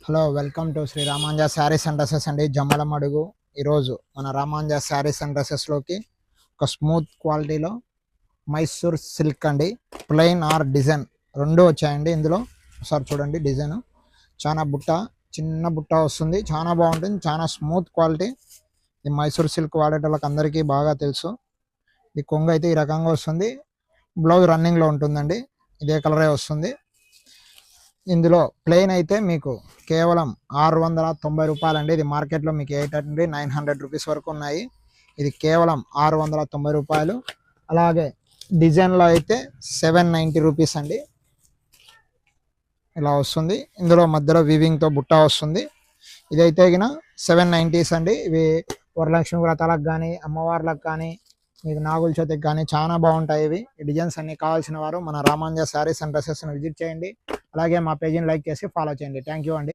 Hello welcome to Shri Ramanja sarees and dresses అండి. జమ్మలమడుగు. ఈరోజు మన రామాంజ శారీస్ అండ్ డ్రెస్సెస్లోకి ఒక స్మూత్ క్వాలిటీలో మైసూర్ సిల్క్ అండి, ప్లెయిన్ ఆర్ డిజైన్ రెండు వచ్చాయండి. ఇందులో ఒకసారి చూడండి, డిజైన్ చాలా చిన్న బుట్ట వస్తుంది, చాలా బాగుంటుంది, చాలా స్మూత్ క్వాలిటీ. ఈ మైసూర్ సిల్క్ వాడేటోళ్ళకి అందరికీ బాగా తెలుసు. ఈ కొంగు అయితే ఈ రకంగా వస్తుంది, బ్లౌజ్ రన్నింగ్లో ఉంటుందండి, ఇదే కలరే వస్తుంది. ఇందులో ప్లెయిన్ అయితే మీకు కేవలం 690 రూపాయలండి. ఇది మార్కెట్లో మీకు 800-900 రూపీస్ వరకు ఉన్నాయి. ఇది కేవలం 690 రూపాయలు. అలాగే డిజైన్లో అయితే 790 రూపీస్ అండి. ఇలా వస్తుంది. ఇందులో మధ్యలో వివింగ్తో బుట్ట వస్తుంది. ఇదైతే గిన 790s అండి. ఇవి వరలక్ష్మి వ్రతాలకు కానీ, అమ్మవార్లకు కానీ, మీకు నాగుల చవితికి కానీ చాలా బాగుంటాయి ఇవి. ఈ డిజైన్స్ అన్ని కావాల్సిన వారు మన రామాంజ శారీస్ అండ్ డ్రెస్సెస్ని విజిట్ చేయండి. అలాగే మా పేజీని లైక్ చేసి ఫాలో చేయండి. థ్యాంక్ యూ అండి.